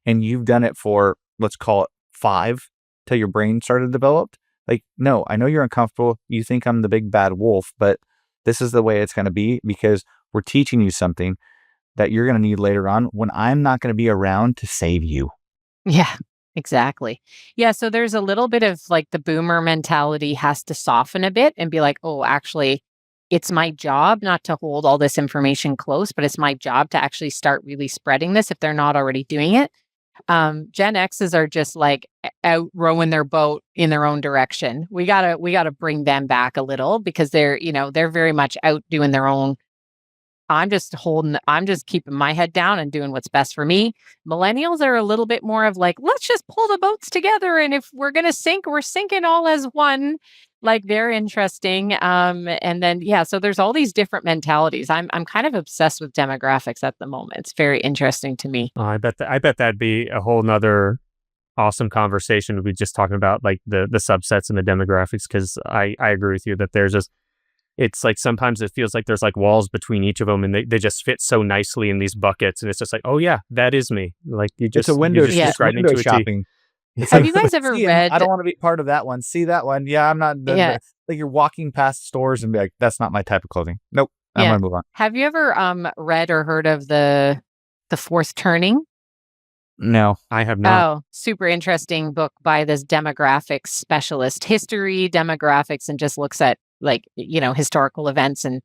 and you've done it for, let's call it 5 till your brain started developed. Like, no, I know you're uncomfortable. You think I'm the big bad wolf, but this is the way it's going to be because we're teaching you something that you're going to need later on when I'm not going to be around to save you. Yeah, exactly. Yeah, so there's a little bit of like the boomer mentality has to soften a bit and be like, oh, actually, it's my job not to hold all this information close, but it's my job to actually start really spreading this if they're not already doing it. Gen X's are just like out rowing their boat in their own direction. We gotta bring them back a little because they're very much out doing their own. I'm just keeping my head down and doing what's best for me. Millennials are a little bit more of like, let's just pull the boats together. And if we're going to sink, we're sinking all as one. Like they're interesting. And then, yeah, so there's all these different mentalities. I'm kind of obsessed with demographics at the moment. It's very interesting to me. I bet that'd be a whole nother awesome conversation. We'd be just talking about like the subsets and the demographics. Cause I agree with you that there's just, it's like sometimes it feels like there's like walls between each of them and they just fit so nicely in these buckets. And it's just like, oh yeah, that is me. Like it's a window, shopping. Have you guys ever read? I don't want to be part of that one. See that one? Yeah, I'm not. Like you're walking past stores and be like, that's not my type of clothing. Nope. I'm gonna move on. Have you ever read or heard of the Fourth Turning? No, I have not. Oh, super interesting book by this demographics specialist, history, demographics, and just looks at like, historical events and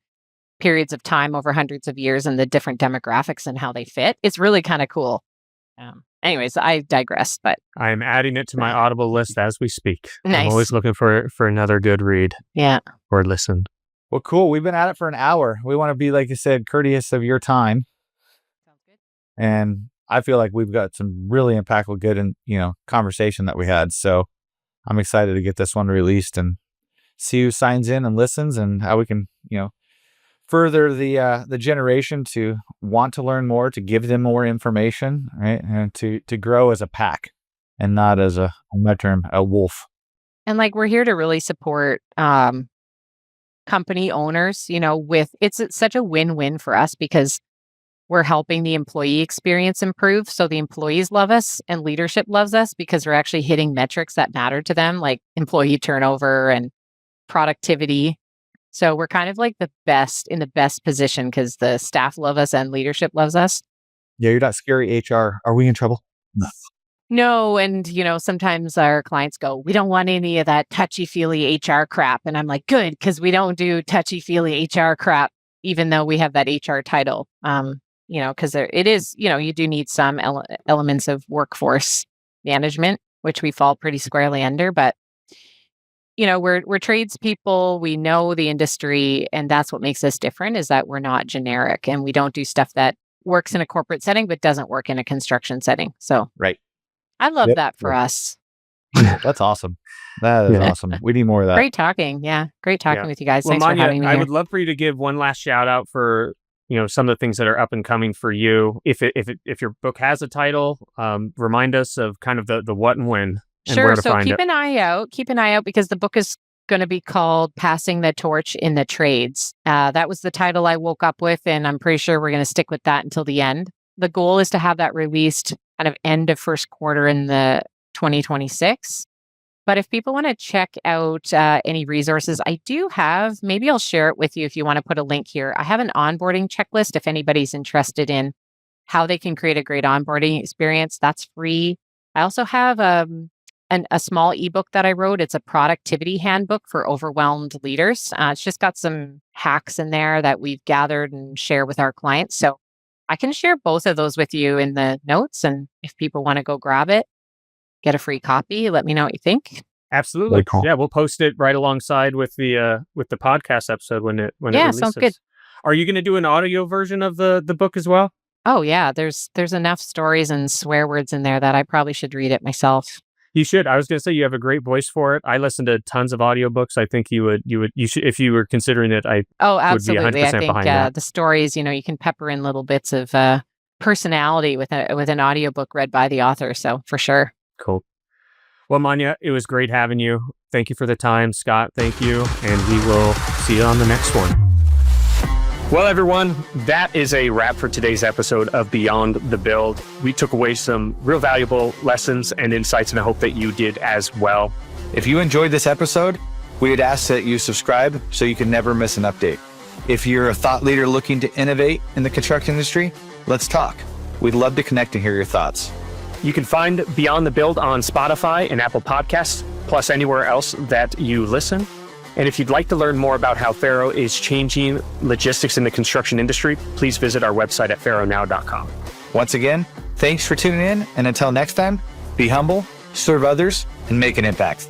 periods of time over hundreds of years and the different demographics and how they fit. It's really kind of cool. Anyways, I digress, but I'm adding it to my Audible list as we speak. Nice. I'm always looking for another good read. Yeah. Or listen. Well, cool. We've been at it for an hour. We want to be, like you said, courteous of your time. Sounds good. And I feel like we've got some really impactful, good, and conversation that we had. So I'm excited to get this one released and see who signs in and listens, and how we can, further the generation to want to learn more, to give them more information, right, and to grow as a pack and not as a wolf. And like we're here to really support company owners. It's such a win-win for us because we're helping the employee experience improve. So the employees love us and leadership loves us because we're actually hitting metrics that matter to them, like employee turnover and productivity. So we're kind of like the best position because the staff love us and leadership loves us. Yeah, you're not scary HR. Are we in trouble? No. And, sometimes our clients go, we don't want any of that touchy-feely HR crap. And I'm like, good, because we don't do touchy-feely HR crap, even though we have that HR title. Because it is, you do need some elements of workforce management, which we fall pretty squarely under. But, we're tradespeople. We know the industry, and that's what makes us different is that we're not generic and we don't do stuff that works in a corporate setting but doesn't work in a construction setting. So right. I love that for us. That's awesome. That is awesome. We need more of that. Great talking. Yeah. Great talking with you guys. Thanks Manja, for having me I here. would love for you to give one last shout out for, some of the things that are up and coming for you. If your book has a title, remind us of kind of the what and when. Sure. So keep an eye out. Keep an eye out because the book is going to be called Passing the Torch in the Trades. That was the title I woke up with, and I'm pretty sure we're going to stick with that until the end. The goal is to have that released kind of end of first quarter in the 2026. But if people want to check out any resources, I do have, maybe I'll share it with you if you want to put a link here. I have an onboarding checklist if anybody's interested in how they can create a great onboarding experience. That's free. I also have a small ebook that I wrote. It's a productivity handbook for overwhelmed leaders. It's just got some hacks in there that we've gathered and share with our clients. So I can share both of those with you in the notes. And if people want to go grab it, get a free copy, let me know what you think. Absolutely. Very cool. Yeah, we'll post it right alongside with the podcast episode when it releases. Sounds good. Are you going to do an audio version of the book as well? Oh yeah, there's enough stories and swear words in there that I probably should read it myself. You should. I was going to say you have a great voice for it. I listen to tons of audiobooks. I think you should, if you were considering it. Absolutely. I think behind that. the stories, you can pepper in little bits of personality with an audiobook read by the author. So for sure. Cool. Well, Manja, it was great having you. Thank you for the time. Scott, thank you. And we will see you on the next one. Well, everyone, that is a wrap for today's episode of Beyond the Build. We took away some real valuable lessons and insights, and I hope that you did as well. If you enjoyed this episode, we would ask that you subscribe so you can never miss an update. If you're a thought leader looking to innovate in the construction industry, let's talk. We'd love to connect and hear your thoughts. You can find Beyond the Build on Spotify and Apple Podcasts, plus anywhere else that you listen. And if you'd like to learn more about how Faro is changing logistics in the construction industry, please visit our website at faronow.com. Once again, thanks for tuning in. And until next time, be humble, serve others, and make an impact.